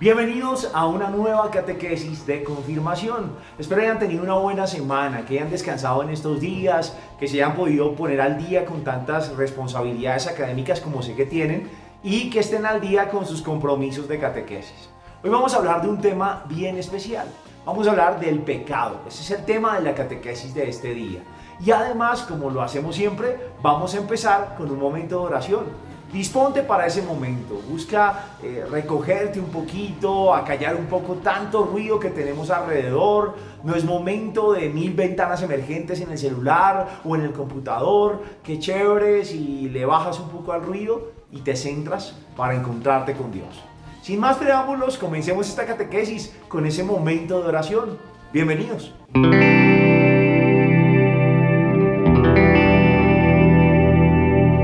Bienvenidos a una nueva catequesis de confirmación. Espero hayan tenido una buena semana, que hayan descansado en estos días, que se hayan podido poner al día con tantas responsabilidades académicas como sé que tienen y que estén al día con sus compromisos de catequesis. Hoy vamos a hablar de un tema bien especial. Vamos a hablar del pecado. Ese es el tema de la catequesis de este día. Y además, como lo hacemos siempre, vamos a empezar con un momento de oración. Disponte para ese momento, busca recogerte un poquito, acallar un poco tanto ruido que tenemos alrededor. No es momento de 1000 ventanas emergentes en el celular o en el computador. Qué chévere si le bajas un poco al ruido y te centras para encontrarte con Dios. Sin más preámbulos, comencemos esta catequesis con ese momento de oración. Bienvenidos.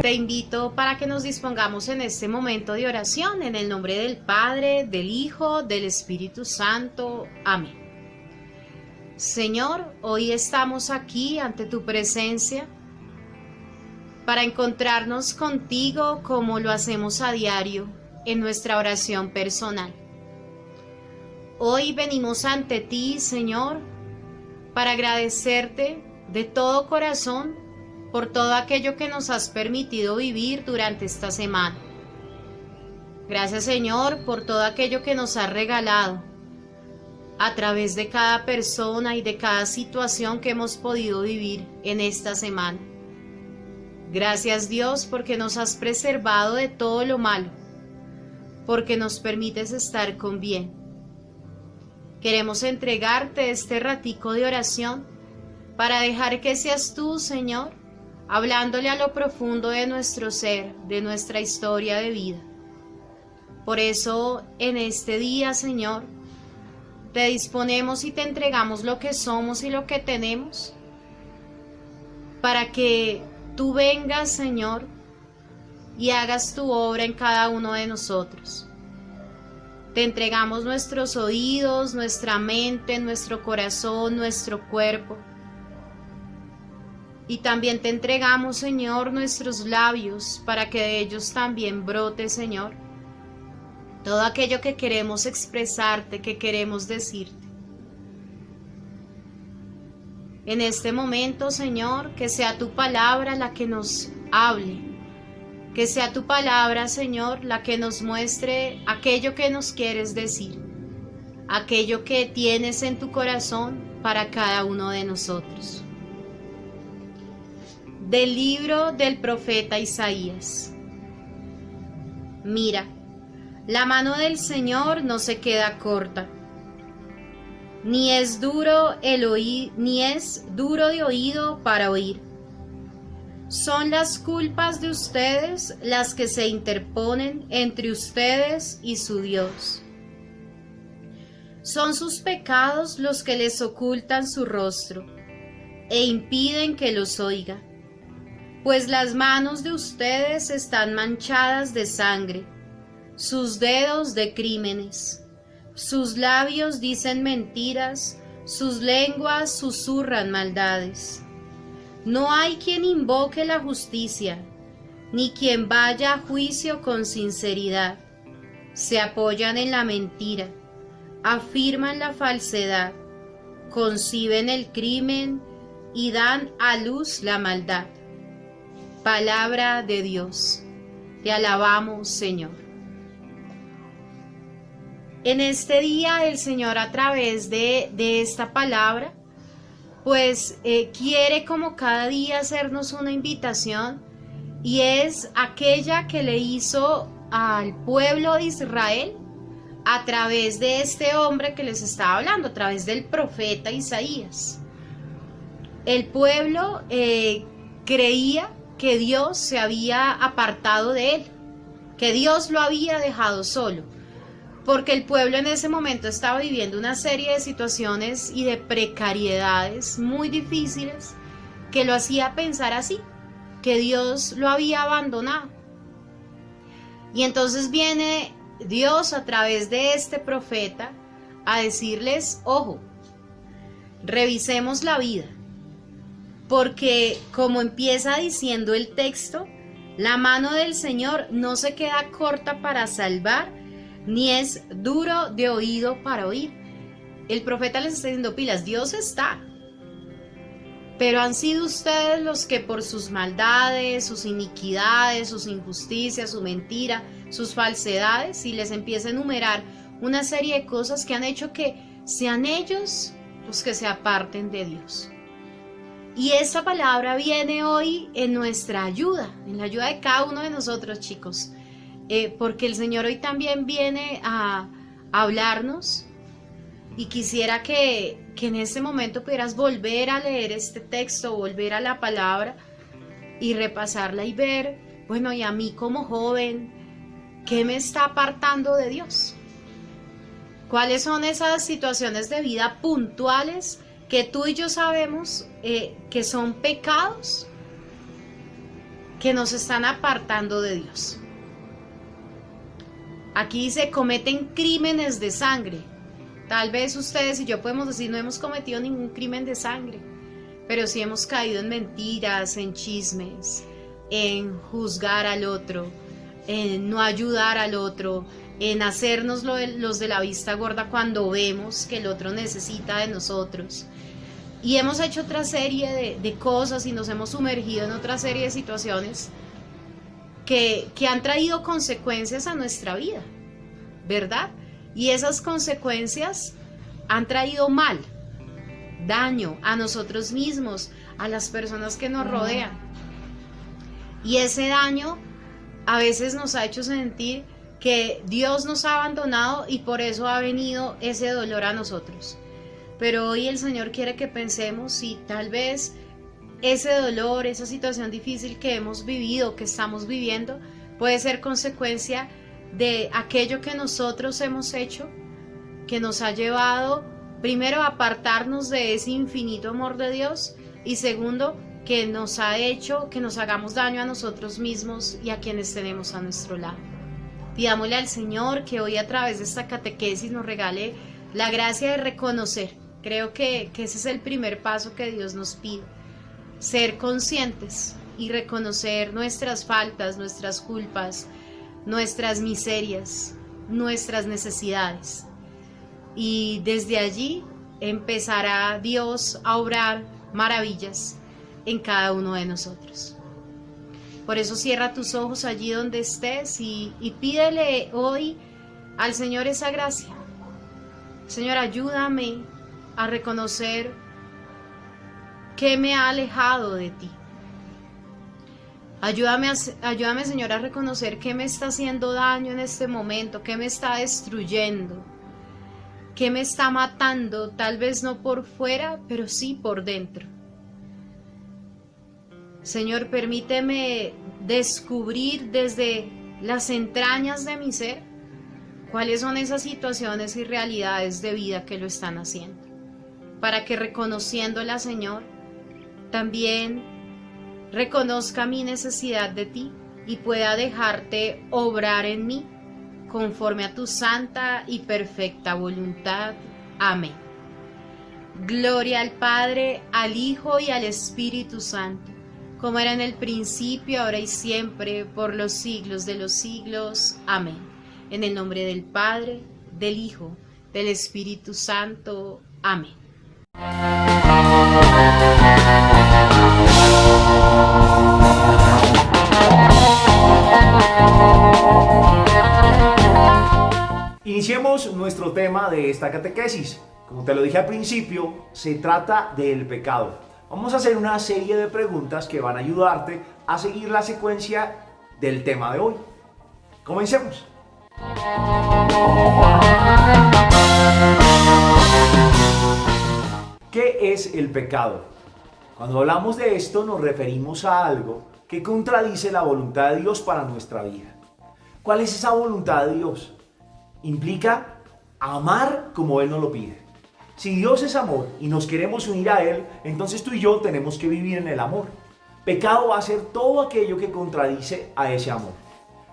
Te invito para que nos dispongamos en este momento de oración en el nombre del Padre, del Hijo, del Espíritu Santo. Amén. Señor, hoy estamos aquí ante tu presencia para encontrarnos contigo como lo hacemos a diario en nuestra oración personal. Hoy venimos ante ti, Señor, para agradecerte de todo corazón por todo aquello que nos has permitido vivir durante esta semana. Gracias, Señor, por todo aquello que nos has regalado a través de cada persona y de cada situación que hemos podido vivir en esta semana. Gracias, Dios, porque nos has preservado de todo lo malo, porque nos permites estar con bien. Queremos entregarte este ratico de oración para dejar que seas tú, Señor, hablándole a lo profundo de nuestro ser, de nuestra historia de vida. Por eso, en este día, Señor, te disponemos y te entregamos lo que somos y lo que tenemos, para que tú vengas, Señor, y hagas tu obra en cada uno de nosotros. Te entregamos nuestros oídos, nuestra mente, nuestro corazón, nuestro cuerpo. Y también te entregamos, Señor, nuestros labios para que de ellos también brote, Señor, todo aquello que queremos expresarte, que queremos decirte. En este momento, Señor, que sea tu palabra la que nos hable, que sea tu palabra, Señor, la que nos muestre aquello que nos quieres decir, aquello que tienes en tu corazón para cada uno de nosotros. Del libro del profeta Isaías. Mira, la mano del Señor no se queda corta, ni es duro de oído para oír. Son las culpas de ustedes las que se interponen entre ustedes y su Dios. Son sus pecados los que les ocultan su rostro e impiden que los oiga. Pues las manos de ustedes están manchadas de sangre, sus dedos de crímenes, sus labios dicen mentiras, sus lenguas susurran maldades. No hay quien invoque la justicia, ni quien vaya a juicio con sinceridad. Se apoyan en la mentira, afirman la falsedad, conciben el crimen y dan a luz la maldad. Palabra de Dios. Te alabamos, Señor. En este día el Señor, a través de esta palabra, pues quiere como cada día hacernos una invitación, y es aquella que le hizo al pueblo de Israel a través de este hombre que les estaba hablando, a través del profeta Isaías. El pueblo creía que Dios se había apartado de él, que Dios lo había dejado solo, porque el pueblo en ese momento estaba viviendo una serie de situaciones y de precariedades muy difíciles que lo hacía pensar así, que Dios lo había abandonado. Y entonces viene Dios a través de este profeta a decirles: ojo, revisemos la vida. Porque, como empieza diciendo el texto, la mano del Señor no se queda corta para salvar, ni es duro de oído para oír. El profeta les está diciendo pilas, Dios está. Pero han sido ustedes los que por sus maldades, sus iniquidades, sus injusticias, su mentira, sus falsedades, y les empieza a enumerar una serie de cosas que han hecho que sean ellos los que se aparten de Dios. Y esta palabra viene hoy en nuestra ayuda, en la ayuda de cada uno de nosotros, chicos, porque el Señor hoy también viene a hablarnos. Y quisiera que en este momento pudieras volver a leer este texto, volver a la palabra y repasarla y ver, bueno, y a mí como joven, ¿qué me está apartando de Dios? ¿Cuáles son esas situaciones de vida puntuales que tú y yo sabemos que son pecados que nos están apartando de Dios? Aquí se cometen crímenes de sangre. Tal vez ustedes y yo podemos decir no hemos cometido ningún crimen de sangre, pero sí hemos caído en mentiras, en chismes, en juzgar al otro, en no ayudar al otro, en hacernos los de la vista gorda cuando vemos que el otro necesita de nosotros. Y hemos hecho otra serie de cosas y nos hemos sumergido en otra serie de situaciones que han traído consecuencias a nuestra vida, ¿verdad? Y esas consecuencias han traído mal, daño a nosotros mismos, a las personas que nos rodean. Y ese daño a veces nos ha hecho sentir que Dios nos ha abandonado y por eso ha venido ese dolor a nosotros. Pero hoy el Señor quiere que pensemos si tal vez ese dolor, esa situación difícil que hemos vivido, que estamos viviendo, puede ser consecuencia de aquello que nosotros hemos hecho, que nos ha llevado primero a apartarnos de ese infinito amor de Dios y segundo, que nos ha hecho que nos hagamos daño a nosotros mismos y a quienes tenemos a nuestro lado. Pidámosle al Señor que hoy a través de esta catequesis nos regale la gracia de reconocer. Creo que ese es el primer paso que Dios nos pide, ser conscientes y reconocer nuestras faltas, nuestras culpas, nuestras miserias, nuestras necesidades. Y desde allí empezará Dios a obrar maravillas en cada uno de nosotros. Por eso cierra tus ojos allí donde estés y pídele hoy al Señor esa gracia. Señor, ayúdame a reconocer que me ha alejado de ti. Ayúdame, Señor, a reconocer qué me está haciendo daño en este momento, qué me está destruyendo, qué me está matando, tal vez no por fuera, pero sí por dentro. Señor, permíteme descubrir desde las entrañas de mi ser cuáles son esas situaciones y realidades de vida que lo están haciendo, para que reconociéndola, Señor, también reconozca mi necesidad de ti y pueda dejarte obrar en mí conforme a tu santa y perfecta voluntad. Amén. Gloria al Padre, al Hijo y al Espíritu Santo, como era en el principio, ahora y siempre, por los siglos de los siglos. Amén. En el nombre del Padre, del Hijo, del Espíritu Santo. Amén. Iniciemos nuestro tema de esta catequesis. Como te lo dije al principio, se trata del pecado. Vamos a hacer una serie de preguntas que van a ayudarte a seguir la secuencia del tema de hoy. Comencemos. ¿Qué es el pecado? Cuando hablamos de esto nos referimos a algo que contradice la voluntad de Dios para nuestra vida. ¿Cuál es esa voluntad de Dios? Implica amar como Él nos lo pide. Si Dios es amor y nos queremos unir a Él, entonces tú y yo tenemos que vivir en el amor. Pecado va a ser todo aquello que contradice a ese amor.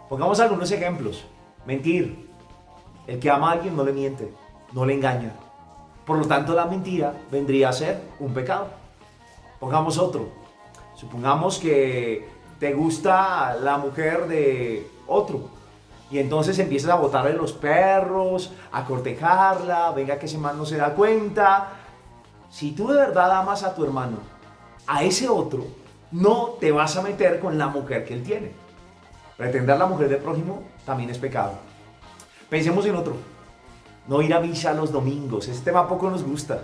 Pongamos algunos ejemplos. Mentir. El que ama a alguien no le miente, no le engaña. Por lo tanto, la mentira vendría a ser un pecado. Pongamos otro. Supongamos que te gusta la mujer de otro Y entonces empiezas a botarle los perros, a cortejarla, venga que ese man no se da cuenta. Si tú de verdad amas a tu hermano, a ese otro, no te vas a meter con la mujer que él tiene. Pretender la mujer del prójimo también es pecado. Pensemos en otro. No ir a misa los domingos. Este tema poco nos gusta.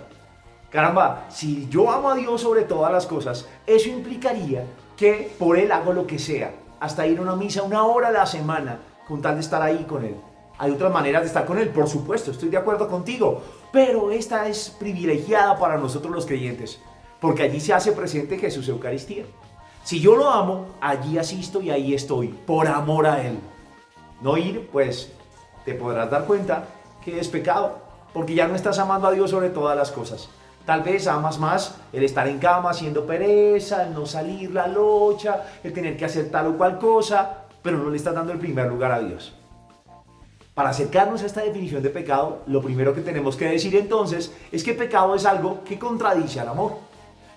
Caramba, si yo amo a Dios sobre todas las cosas, eso implicaría que por Él hago lo que sea. Hasta ir a una misa 1 hora a la semana, con tal de estar ahí con Él. Hay otras maneras de estar con Él, por supuesto, estoy de acuerdo contigo. Pero esta es privilegiada para nosotros los creyentes, porque allí se hace presente Jesús Eucaristía. Si yo lo amo, allí asisto y ahí estoy, por amor a Él. No ir, pues, te podrás dar cuenta que es pecado, porque ya no estás amando a Dios sobre todas las cosas. Tal vez amas más el estar en cama haciendo pereza, el no salir, la locha, el tener que hacer tal o cual cosa, pero no le estás dando el primer lugar a Dios. Para acercarnos a esta definición de pecado, lo primero que tenemos que decir entonces es que pecado es algo que contradice al amor.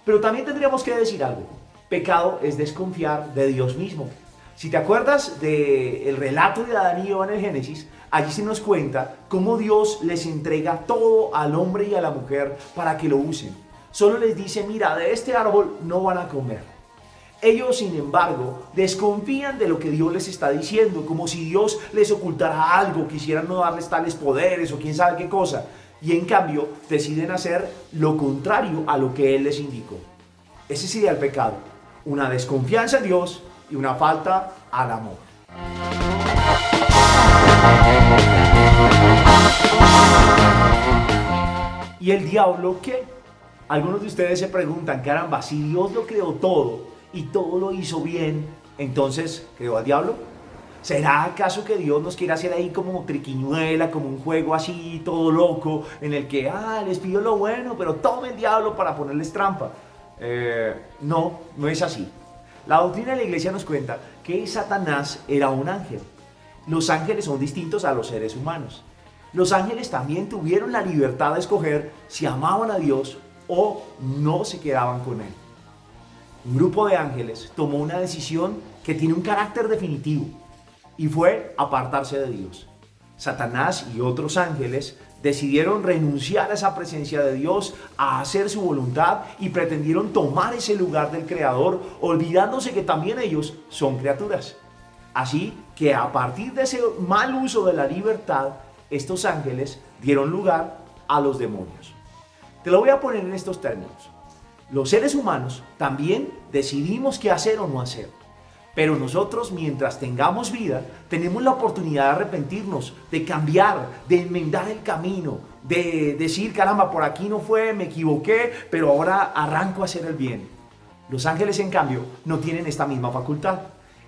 Pero también tendríamos que decir algo. Pecado es desconfiar de Dios mismo. Si te acuerdas del relato de Adán y Eva en el Génesis, allí se nos cuenta cómo Dios les entrega todo al hombre y a la mujer para que lo usen. Solo les dice, mira, de este árbol no van a comer. Ellos, sin embargo, desconfían de lo que Dios les está diciendo, como si Dios les ocultara algo, quisieran no darles tales poderes o quién sabe qué cosa. Y en cambio, deciden hacer lo contrario a lo que Él les indicó. Ese sería el pecado, una desconfianza en Dios y una falta al amor. ¿Y el diablo qué? Algunos de ustedes se preguntan, caramba, si Dios lo creó todo y todo lo hizo bien, entonces ¿creó al diablo? ¿Será acaso que Dios nos quiere hacer ahí como triquiñuela, como un juego así todo loco, en el que, les pido lo bueno, pero tome el diablo para ponerles trampa? No, no es así. La doctrina de la iglesia nos cuenta que Satanás era un ángel. Los ángeles son distintos a los seres humanos. Los ángeles también tuvieron la libertad de escoger si amaban a Dios o no se quedaban con Él. Un grupo de ángeles tomó una decisión que tiene un carácter definitivo y fue apartarse de Dios. Satanás y otros ángeles decidieron renunciar a esa presencia de Dios, a hacer su voluntad y pretendieron tomar ese lugar del Creador, olvidándose que también ellos son criaturas. Así que a partir de ese mal uso de la libertad, estos ángeles dieron lugar a los demonios. Te lo voy a poner en estos términos. Los seres humanos también decidimos qué hacer o no hacer. Pero nosotros, mientras tengamos vida, tenemos la oportunidad de arrepentirnos, de cambiar, de enmendar el camino, de decir, caramba, por aquí no fue, me equivoqué, pero ahora arranco a hacer el bien. Los ángeles, en cambio, no tienen esta misma facultad.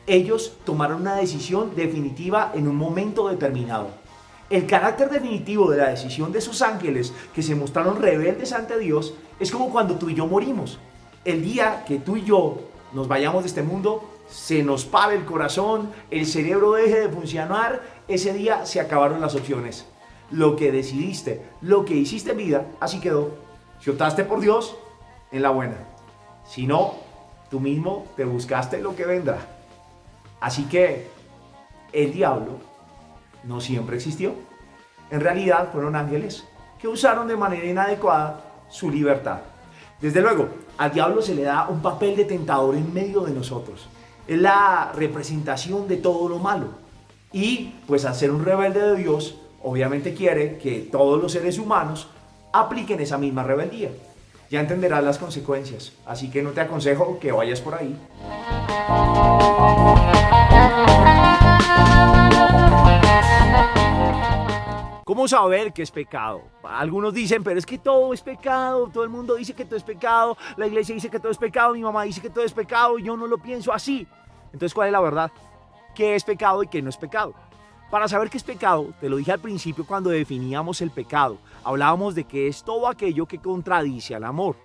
Ellos tomaron una decisión definitiva en un momento determinado. El carácter definitivo de la decisión de esos ángeles que se mostraron rebeldes ante Dios es como cuando tú y yo morimos. El día que tú y yo nos vayamos de este mundo, se nos pare el corazón, el cerebro deje de funcionar, ese día se acabaron las opciones. Lo que decidiste, lo que hiciste en vida, así quedó. Si optaste por Dios, en la buena. Si no, tú mismo te buscaste lo que vendrá. Así que el diablo no siempre existió. En realidad fueron ángeles que usaron de manera inadecuada su libertad. Desde luego, al diablo se le da un papel de tentador en medio de nosotros. Es la representación de todo lo malo. Y pues al ser un rebelde de Dios, obviamente quiere que todos los seres humanos apliquen esa misma rebeldía. Ya entenderás las consecuencias, así que no te aconsejo que vayas por ahí. ¿Cómo saber qué es pecado? Algunos dicen, pero es que todo es pecado, todo el mundo dice que todo es pecado, la iglesia dice que todo es pecado, mi mamá dice que todo es pecado y yo no lo pienso así. Entonces, ¿cuál es la verdad? ¿Qué es pecado y qué no es pecado? Para saber qué es pecado, te lo dije al principio cuando definíamos el pecado. Hablábamos de que es todo aquello que contradice al amor.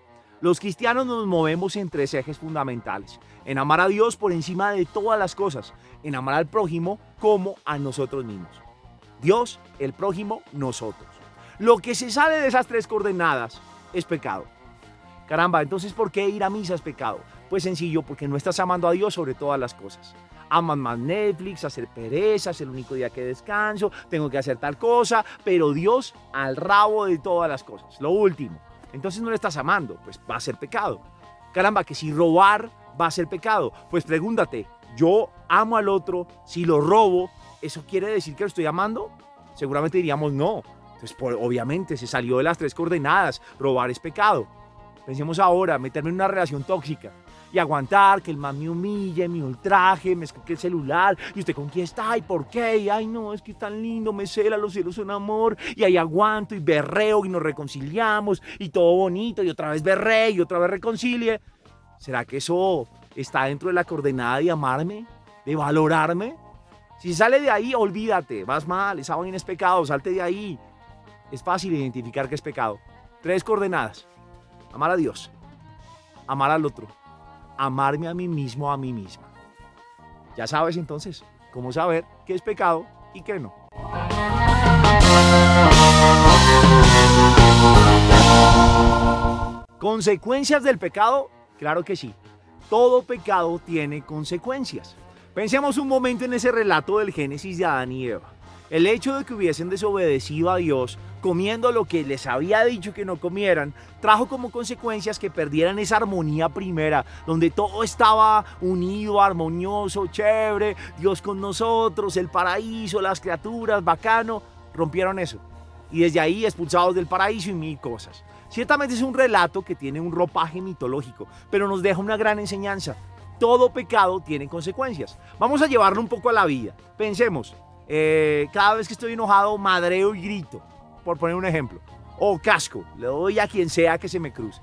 Los cristianos nos movemos en 3 ejes fundamentales. En amar a Dios por encima de todas las cosas. En amar al prójimo como a nosotros mismos. Dios, el prójimo, nosotros. Lo que se sale de esas 3 coordenadas es pecado. Caramba, entonces ¿por qué ir a misa es pecado? Pues sencillo, porque no estás amando a Dios sobre todas las cosas. aman más Netflix, hacer pereza, es el único día que descanso, tengo que hacer tal cosa, pero Dios al rabo de todas las cosas. Lo último, entonces no le estás amando, pues va a ser pecado. Caramba, que si robar va a ser pecado, pues pregúntate, ¿yo amo al otro si lo robo? ¿Eso quiere decir que lo estoy amando? Seguramente diríamos no. Entonces, obviamente, se salió de las 3 coordenadas. Robar es pecado. Pensemos ahora, meterme en una relación tóxica y aguantar que el man me humille, me ultraje, me escuque el celular. ¿Y usted con quién está? ¿Y por qué? Y, ay, no, es que es tan lindo, me cela, los cielos son amor. Y ahí aguanto y berreo y nos reconciliamos y todo bonito. Y otra vez berreo y otra vez reconcilie. ¿Será que eso está dentro de la coordenada de amarme? ¿De valorarme? Si sale de ahí, olvídate, vas mal, esa vaina es pecado, salte de ahí. Es fácil identificar que es pecado. 3 coordenadas. Amar a Dios, amar al otro, amarme a mí mismo, a mí misma. Ya sabes entonces cómo saber qué es pecado y qué no. ¿Consecuencias del pecado? Claro que sí. Todo pecado tiene consecuencias. Pensemos un momento en ese relato del Génesis de Adán y Eva. El hecho de que hubiesen desobedecido a Dios, comiendo lo que les había dicho que no comieran, trajo como consecuencias que perdieran esa armonía primera, donde todo estaba unido, armonioso, chévere, Dios con nosotros, el paraíso, las criaturas, bacano. Rompieron eso. Y desde ahí expulsados del paraíso y mil cosas. Ciertamente es un relato que tiene un ropaje mitológico, pero nos deja una gran enseñanza. Todo pecado tiene consecuencias. Vamos a llevarlo un poco a la vida. Pensemos. Cada vez que estoy enojado, madreo y grito, por poner un ejemplo. O casco, le doy a quien sea que se me cruce.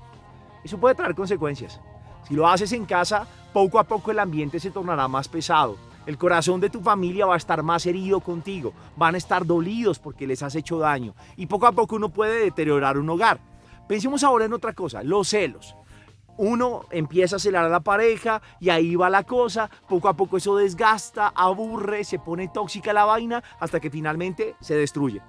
Eso puede traer consecuencias. Si lo haces en casa, poco a poco el ambiente se tornará más pesado. El corazón de tu familia va a estar más herido contigo. Van a estar dolidos porque les has hecho daño. Y poco a poco uno puede deteriorar un hogar. Pensemos ahora en otra cosa, los celos. Uno empieza a celar a la pareja y ahí va la cosa, poco a poco eso desgasta, aburre, se pone tóxica la vaina hasta que finalmente se destruye.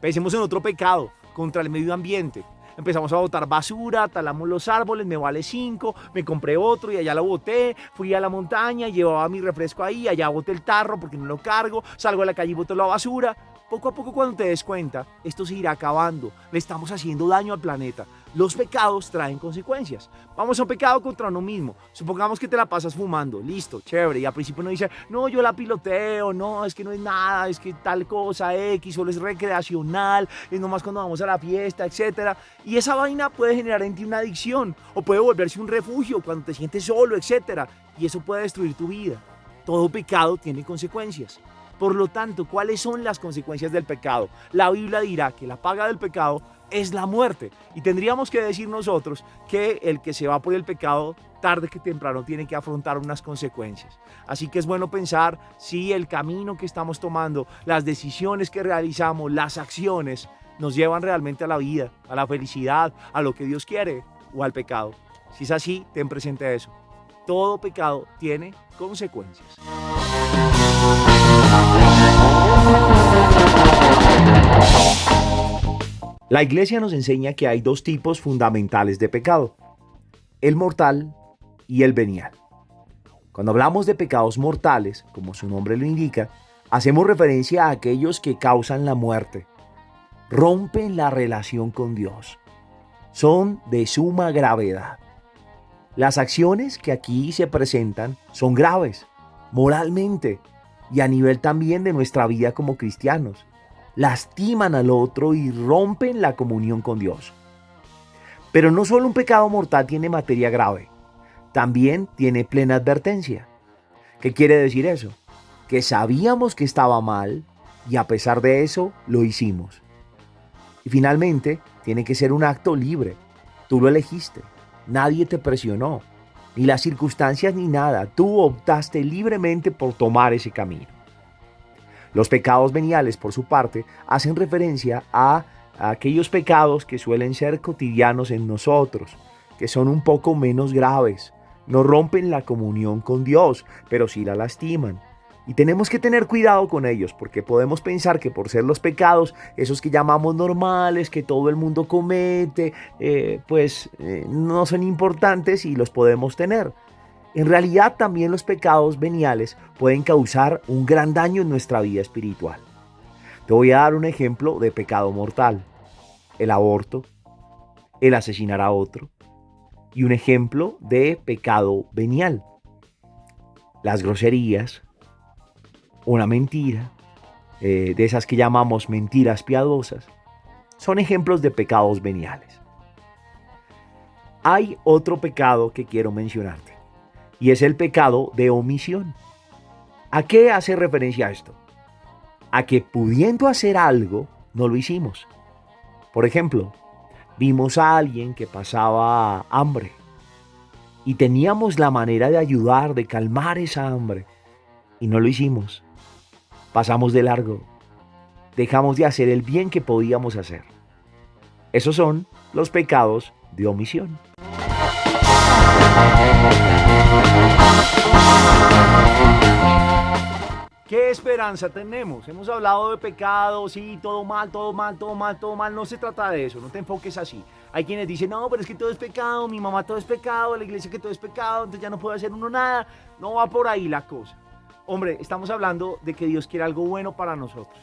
Pensemos en otro pecado, contra el medio ambiente. Empezamos a botar basura, talamos los árboles, me vale 5, me compré otro y allá lo boté, fui a la montaña, llevaba mi refresco ahí, allá boté el tarro porque no lo cargo, salgo a la calle y boto la basura. Poco a poco cuando te des cuenta, esto se irá acabando, le estamos haciendo daño al planeta. Los pecados traen consecuencias. Vamos a un pecado contra uno mismo. Supongamos que te la pasas fumando, listo, chévere. Y al principio uno dice, no, yo la piloteo, no, es que no es nada, es que tal cosa X, solo es recreacional, es nomás cuando vamos a la fiesta, etc. Y esa vaina puede generar en ti una adicción o puede volverse un refugio cuando te sientes solo, etc. Y eso puede destruir tu vida. Todo pecado tiene consecuencias. Por lo tanto, ¿cuáles son las consecuencias del pecado? La Biblia dirá que la paga del pecado es la muerte. Y tendríamos que decir nosotros que el que se va por el pecado, tarde que temprano, tiene que afrontar unas consecuencias. Así que es bueno pensar si el camino que estamos tomando, las decisiones que realizamos, las acciones, nos llevan realmente a la vida, a la felicidad, a lo que Dios quiere o al pecado. Si es así, ten presente eso. Todo pecado tiene consecuencias. La Iglesia nos enseña que hay 2 tipos fundamentales de pecado: el mortal y el venial. Cuando hablamos de pecados mortales, como su nombre lo indica, hacemos referencia a aquellos que causan la muerte, rompen la relación con Dios, son de suma gravedad. Las acciones que aquí se presentan son graves, moralmente, y a nivel también de nuestra vida como cristianos. Lastiman al otro y rompen la comunión con Dios. Pero no solo un pecado mortal tiene materia grave, también tiene plena advertencia. ¿Qué quiere decir eso? Que sabíamos que estaba mal y a pesar de eso lo hicimos. Y finalmente tiene que ser un acto libre. Tú lo elegiste, nadie te presionó, ni las circunstancias ni nada. Tú optaste libremente por tomar ese camino. Los pecados veniales, por su parte, hacen referencia a aquellos pecados que suelen ser cotidianos en nosotros, que son un poco menos graves. No rompen la comunión con Dios, pero sí la lastiman. Y tenemos que tener cuidado con ellos, porque podemos pensar que por ser los pecados, esos que llamamos normales, que todo el mundo comete, no son importantes y los podemos tener. En realidad también los pecados veniales pueden causar un gran daño en nuestra vida espiritual. Te voy a dar un ejemplo de pecado mortal: el aborto, el asesinar a otro, y un ejemplo de pecado venial: las groserías, una mentira, de esas que llamamos mentiras piadosas, son ejemplos de pecados veniales. Hay otro pecado que quiero mencionarte, y es el pecado de omisión. ¿A qué hace referencia esto? A que pudiendo hacer algo, no lo hicimos. Por ejemplo, vimos a alguien que pasaba hambre y teníamos la manera de ayudar, de calmar esa hambre, y no lo hicimos. Pasamos de largo. Dejamos de hacer el bien que podíamos hacer. Esos son los pecados de omisión. ¿Qué esperanza tenemos? Hemos hablado de pecado, sí, todo mal, todo mal, todo mal, todo mal. No se trata de eso, no te enfoques así. Hay quienes dicen, no, pero es que todo es pecado, mi mamá todo es pecado, la iglesia que todo es pecado, entonces ya no puede hacer uno nada. No va por ahí la cosa. Hombre, estamos hablando de que Dios quiere algo bueno para nosotros.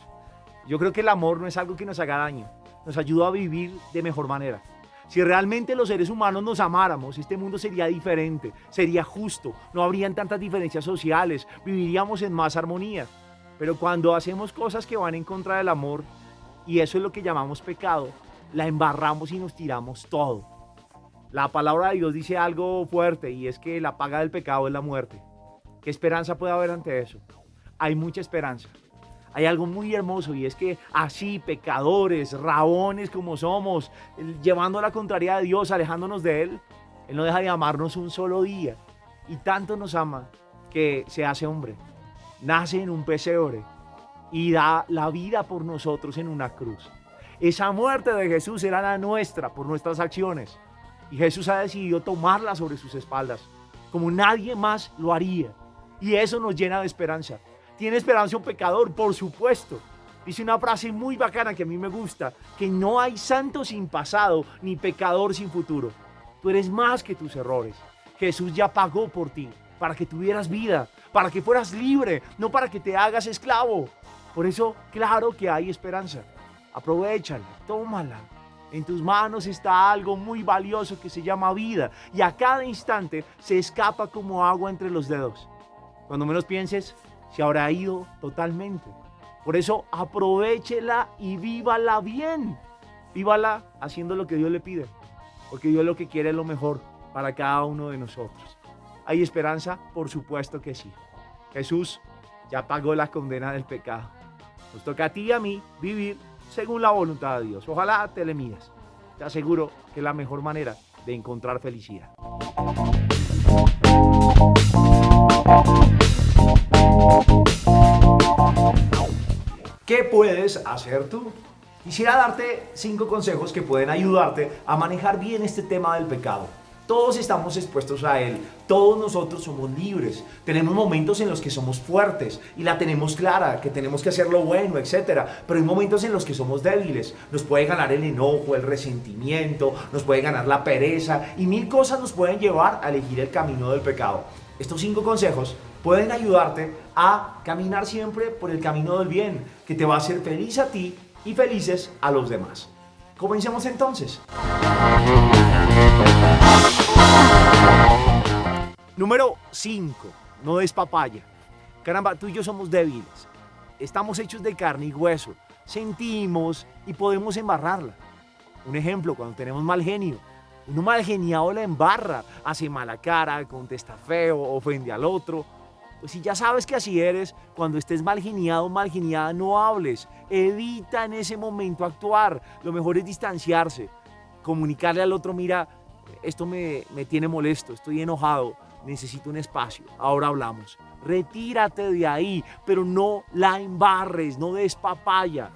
Yo creo que el amor no es algo que nos haga daño, nos ayuda a vivir de mejor manera. Si realmente los seres humanos nos amáramos, este mundo sería diferente, sería justo, no habrían tantas diferencias sociales, viviríamos en más armonía. Pero cuando hacemos cosas que van en contra del amor, y eso es lo que llamamos pecado, la embarramos y nos tiramos todo. La palabra de Dios dice algo fuerte, y es que la paga del pecado es la muerte. ¿Qué esperanza puede haber ante eso? Hay mucha esperanza. Hay algo muy hermoso, y es que así, pecadores, rabones como somos, llevando la contraria de Dios, alejándonos de Él, Él no deja de amarnos un solo día. Y tanto nos ama que se hace hombre, nace en un pesebre y da la vida por nosotros en una cruz. Esa muerte de Jesús era la nuestra por nuestras acciones, y Jesús ha decidido tomarla sobre sus espaldas, como nadie más lo haría. Y eso nos llena de esperanza. ¿Tiene esperanza un pecador? Por supuesto. Dice una frase muy bacana que a mí me gusta, que no hay santo sin pasado, ni pecador sin futuro. Tú eres más que tus errores. Jesús ya pagó por ti, para que tuvieras vida, para que fueras libre, no para que te hagas esclavo. Por eso, claro que hay esperanza. Aprovéchala, tómala. En tus manos está algo muy valioso que se llama vida, y a cada instante se escapa como agua entre los dedos. Cuando menos pienses, se habrá ido totalmente. Por eso aprovéchela y vívala bien. Vívala haciendo lo que Dios le pide, porque Dios lo que quiere es lo mejor para cada uno de nosotros. ¿Hay esperanza? Por supuesto que sí. Jesús ya pagó la condena del pecado. Nos toca a ti y a mí vivir según la voluntad de Dios. Ojalá te le midas. Te aseguro que es la mejor manera de encontrar felicidad. ¿Qué puedes hacer tú? Quisiera darte 5 consejos que pueden ayudarte a manejar bien este tema del pecado. Todos estamos expuestos a él, todos nosotros somos libres, tenemos momentos en los que somos fuertes y la tenemos clara, que tenemos que hacer lo bueno, etc. Pero hay momentos en los que somos débiles, nos puede ganar el enojo, el resentimiento, nos puede ganar la pereza y 1000 cosas nos pueden llevar a elegir el camino del pecado. Estos 5 consejos pueden ayudarte a caminar siempre por el camino del bien, que te va a hacer feliz a ti y felices a los demás. Comencemos entonces. Número 5. No des papaya. Caramba, tú y yo somos débiles. Estamos hechos de carne y hueso. Sentimos y podemos embarrarla. Un ejemplo, cuando tenemos mal genio. Uno mal geniado la embarra, hace mala cara, contesta feo, ofende al otro. Pues si ya sabes que así eres, cuando estés mal geniado o mal geniada, no hables. Evita en ese momento actuar. Lo mejor es distanciarse. Comunicarle al otro, mira, esto me tiene molesto, estoy enojado, necesito un espacio, ahora hablamos. Retírate de ahí, pero no la embarres, no des papaya.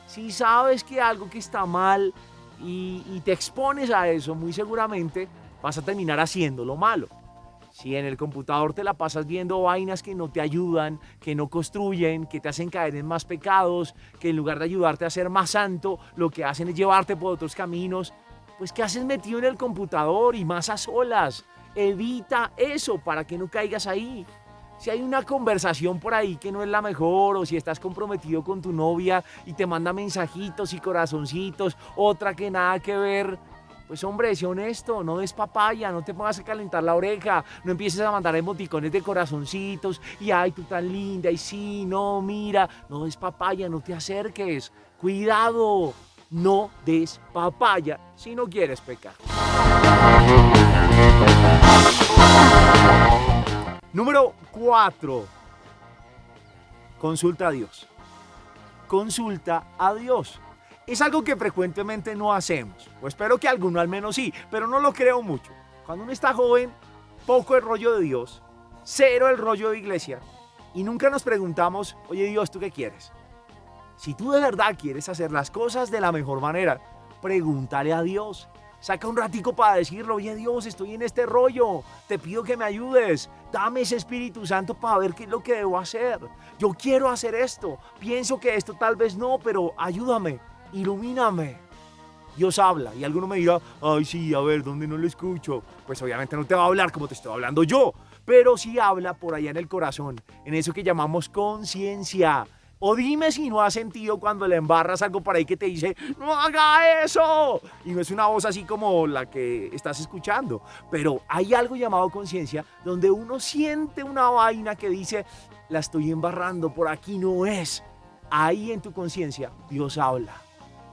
Si sabes que algo que está mal y te expones a eso, muy seguramente vas a terminar haciendo lo malo. Si en el computador te la pasas viendo vainas que no te ayudan, que no construyen, que te hacen caer en más pecados, que en lugar de ayudarte a ser más santo, lo que hacen es llevarte por otros caminos, pues ¿qué haces metido en el computador y más a solas? evita eso para que no caigas ahí. Si hay una conversación por ahí que no es la mejor, o si estás comprometido con tu novia y te manda mensajitos y corazoncitos, otra que nada que ver, pues hombre, sé honesto, no des papaya, no te pongas a calentar la oreja, no empieces a mandar emoticones de corazoncitos y ay, tú tan linda, y sí, no, mira, no des papaya, no te acerques, cuidado, no des papaya si no quieres pecar. Número 4. Consulta a Dios. Consulta a Dios. Es algo que frecuentemente no hacemos, o espero que alguno al menos sí, pero no lo creo mucho. Cuando uno está joven, poco el rollo de Dios, cero el rollo de iglesia, y nunca nos preguntamos, oye Dios, ¿tú qué quieres? Si tú de verdad quieres hacer las cosas de la mejor manera, pregúntale a Dios. Saca un ratico para decirle, oye Dios, estoy en este rollo, te pido que me ayudes, dame ese Espíritu Santo para ver qué es lo que debo hacer. Yo quiero hacer esto, pienso que esto tal vez no, pero ayúdame, ilumíname. Dios habla y alguno me dirá, ay sí, a ver, ¿dónde no lo escucho? Pues obviamente no te va a hablar como te estoy hablando yo, pero sí habla por allá en el corazón, en eso que llamamos conciencia. O dime si no has sentido cuando le embarras algo por ahí que te dice, ¡no haga eso! Y no es una voz así como la que estás escuchando. Pero hay algo llamado conciencia donde uno siente una vaina que dice, la estoy embarrando, por aquí no es. Ahí en tu conciencia Dios habla.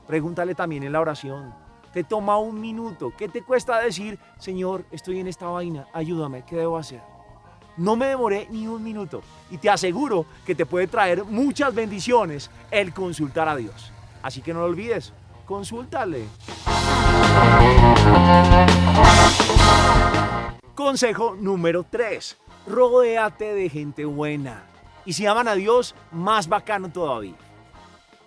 Pregúntale también en la oración. Te toma un minuto. ¿Qué te cuesta decir, Señor, estoy en esta vaina, ayúdame, ¿qué debo hacer? No me demoré ni un minuto y te aseguro que te puede traer muchas bendiciones el consultar a Dios. Así que no lo olvides, consúltale. Consejo número 3. Rodéate de gente buena. Y si aman a Dios, más bacano todavía.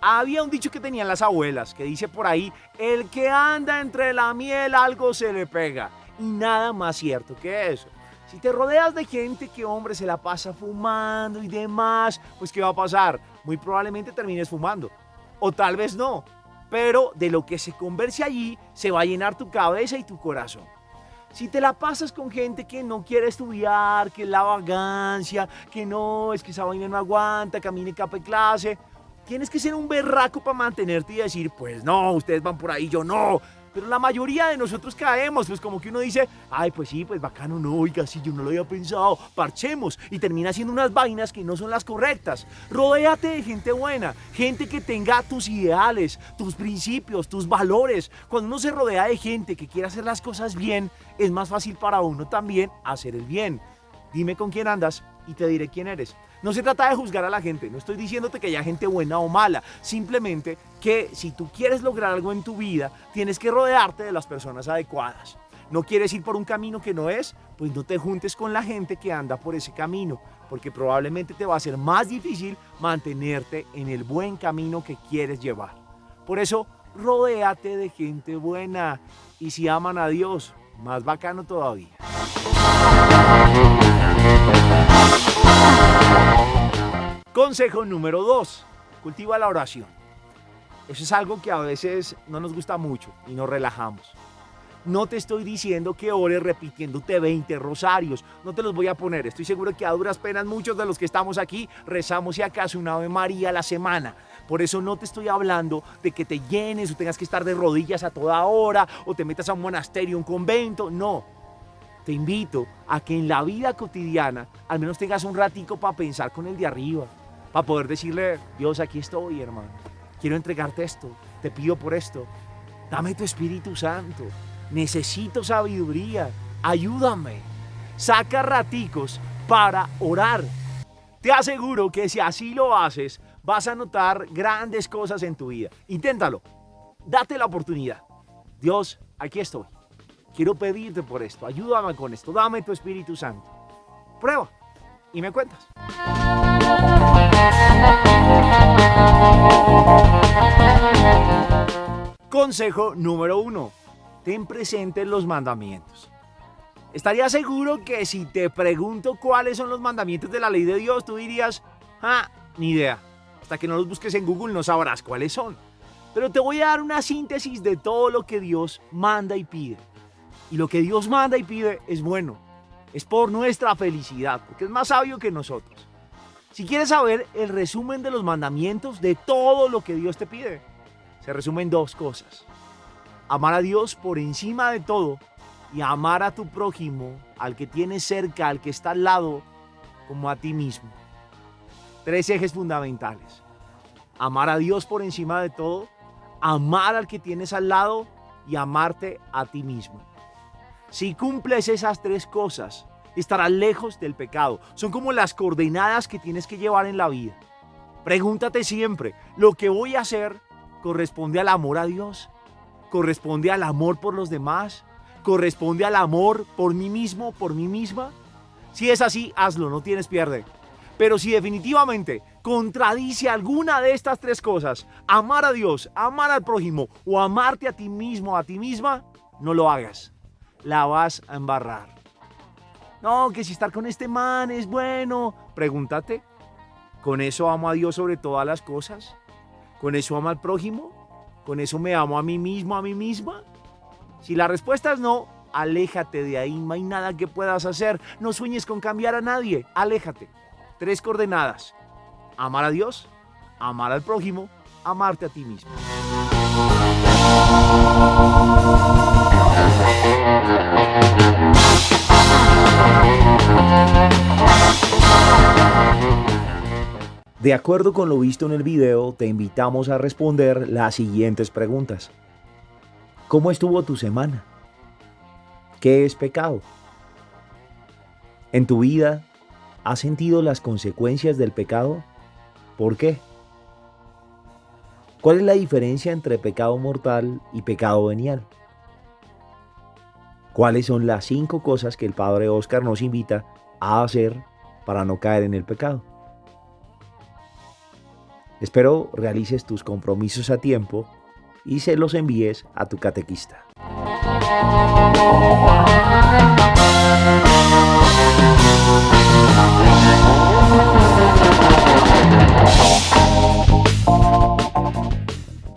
Había un dicho que tenían las abuelas que dice por ahí, el que anda entre la miel algo se le pega. Y nada más cierto que eso. Si te rodeas de gente que, hombre, se la pasa fumando y demás, pues ¿qué va a pasar? Muy probablemente termines fumando. O tal vez no. Pero de lo que se converse allí, se va a llenar tu cabeza y tu corazón. Si te la pasas con gente que no quiere estudiar, que es la vagancia, que no, es que esa vaina no aguanta, camine capa y clase, tienes que ser un berraco para mantenerte y decir, pues no, ustedes van por ahí, yo no. Pero la mayoría de nosotros caemos, pues como que uno dice, ay, pues sí, pues bacano, no, oiga, sí, yo no lo había pensado, parchemos, y termina haciendo unas vainas que no son las correctas. Rodéate de gente buena, gente que tenga tus ideales, tus principios, tus valores. Cuando uno se rodea de gente que quiere hacer las cosas bien, es más fácil para uno también hacer el bien. Dime con quién andas y te diré quién eres. No se trata de juzgar a la gente, no estoy diciéndote que haya gente buena o mala, simplemente que si tú quieres lograr algo en tu vida, tienes que rodearte de las personas adecuadas. ¿No quieres ir por un camino que no es? Pues no te juntes con la gente que anda por ese camino, porque probablemente te va a ser más difícil mantenerte en el buen camino que quieres llevar. Por eso, rodéate de gente buena y si aman a Dios, más bacano todavía. Consejo número 2. Cultiva la oración. Eso es algo que a veces no nos gusta mucho y nos relajamos. No te estoy diciendo que ores repitiéndote 20 rosarios. No te los voy a poner. Estoy seguro que a duras penas muchos de los que estamos aquí rezamos si acaso una Ave María a la semana. Por eso no te estoy hablando de que te llenes o tengas que estar de rodillas a toda hora o te metas a un monasterio, un convento. No. Te invito a que en la vida cotidiana al menos tengas un ratico para pensar con el de arriba. Para poder decirle, Dios, aquí estoy, hermano. Quiero entregarte esto. Te pido por esto. Dame tu Espíritu Santo. Necesito sabiduría. Ayúdame. Saca raticos para orar. Te aseguro que si así lo haces, vas a notar grandes cosas en tu vida. Inténtalo. Date la oportunidad. Dios, aquí estoy. Quiero pedirte por esto. Ayúdame con esto. Dame tu Espíritu Santo. Prueba y me cuentas. Consejo número 1. Ten presentes los mandamientos. Estaría seguro que si te pregunto cuáles son los mandamientos de la ley de Dios, tú dirías, ni idea. Hasta que no los busques en Google no sabrás cuáles son. Pero te voy a dar una síntesis de todo lo que Dios manda y pide. Y lo que Dios manda y pide es bueno, es por nuestra felicidad, porque es más sabio que nosotros. Si quieres saber el resumen de los mandamientos, de todo lo que Dios te pide, se resumen en 2 cosas. Amar a Dios por encima de todo y amar a tu prójimo, al que tienes cerca, al que está al lado, como a ti mismo. 3 ejes fundamentales. Amar a Dios por encima de todo, amar al que tienes al lado y amarte a ti mismo. Si cumples esas 3 cosas, estarás lejos del pecado. Son como las coordenadas que tienes que llevar en la vida. Pregúntate siempre, ¿lo que voy a hacer corresponde al amor a Dios? ¿Corresponde al amor por los demás? ¿Corresponde al amor por mí mismo, por mí misma? Si es así, hazlo, no tienes pierde. Pero si definitivamente contradice alguna de estas 3 cosas, amar a Dios, amar al prójimo o amarte a ti mismo, a ti misma, no lo hagas. La vas a embarrar. No, que si estar con este man es bueno. Pregúntate, ¿con eso amo a Dios sobre todas las cosas? ¿Con eso amo al prójimo? ¿Con eso me amo a mí mismo, a mí misma? Si la respuesta es no, aléjate de ahí, no hay nada que puedas hacer. No sueñes con cambiar a nadie, aléjate. 3 coordenadas: amar a Dios, amar al prójimo, amarte a ti mismo. De acuerdo con lo visto en el video, te invitamos a responder las siguientes preguntas. ¿Cómo estuvo tu semana? ¿Qué es pecado? ¿En tu vida has sentido las consecuencias del pecado? ¿Por qué? ¿Cuál es la diferencia entre pecado mortal y pecado venial? ¿Cuáles son las 5 cosas que el Padre Oscar nos invita a hacer para no caer en el pecado? Espero realices tus compromisos a tiempo y se los envíes a tu catequista.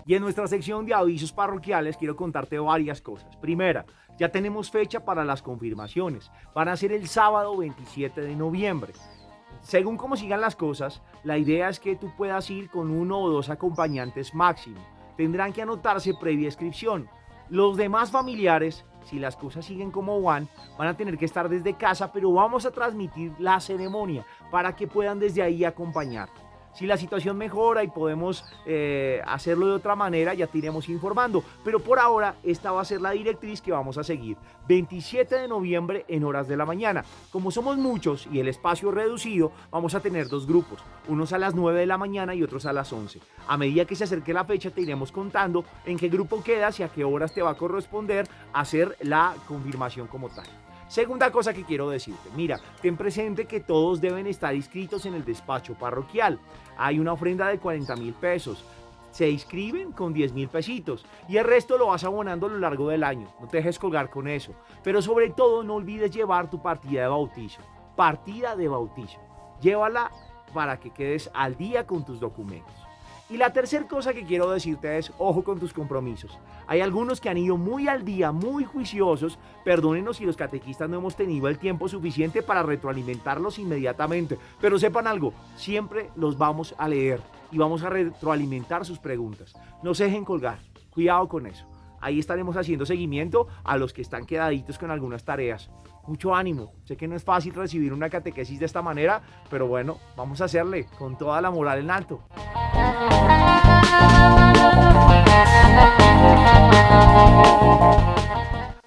Y en nuestra sección de avisos parroquiales quiero contarte varias cosas. Primera, ya tenemos fecha para las confirmaciones. Van a ser el sábado 27 de noviembre. Según cómo sigan las cosas, la idea es que tú puedas ir con 1 o 2 acompañantes máximo. Tendrán que anotarse previa inscripción. Los demás familiares, si las cosas siguen como van a tener que estar desde casa, pero vamos a transmitir la ceremonia para que puedan desde ahí acompañar. Si la situación mejora y podemos hacerlo de otra manera, ya te iremos informando. Pero por ahora, esta va a ser la directriz que vamos a seguir. 27 de noviembre en horas de la mañana. Como somos muchos y el espacio es reducido, vamos a tener 2 grupos. Unos a las 9 de la mañana y otros a las 11. A medida que se acerque la fecha, te iremos contando en qué grupo quedas y a qué horas te va a corresponder hacer la confirmación como tal. Segunda cosa que quiero decirte, mira, ten presente que todos deben estar inscritos en el despacho parroquial. Hay una ofrenda de 40,000 pesos. Se inscriben con 10,000 pesitos y el resto lo vas abonando a lo largo del año. No te dejes colgar con eso. Pero sobre todo no olvides llevar tu partida de bautizo. Partida de bautizo. Llévala para que quedes al día con tus documentos. Y la tercera cosa que quiero decirte es, ojo con tus compromisos. Hay algunos que han ido muy al día, muy juiciosos. Perdónenos si los catequistas no hemos tenido el tiempo suficiente para retroalimentarlos inmediatamente. Pero sepan algo, siempre los vamos a leer y vamos a retroalimentar sus preguntas. No se dejen colgar, cuidado con eso. Ahí estaremos haciendo seguimiento a los que están quedaditos con algunas tareas. Mucho ánimo, sé que no es fácil recibir una catequesis de esta manera, pero bueno, vamos a hacerle con toda la moral en alto.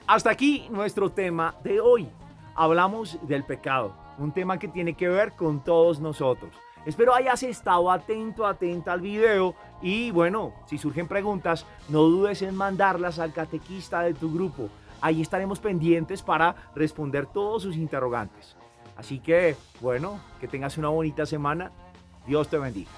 Hasta aquí nuestro tema de hoy. Hablamos del pecado, un tema que tiene que ver con todos nosotros. Espero hayas estado atenta al video y bueno, si surgen preguntas, no dudes en mandarlas al catequista de tu grupo. Ahí estaremos pendientes para responder todos sus interrogantes. Así que, bueno, que tengas una bonita semana. Dios te bendiga.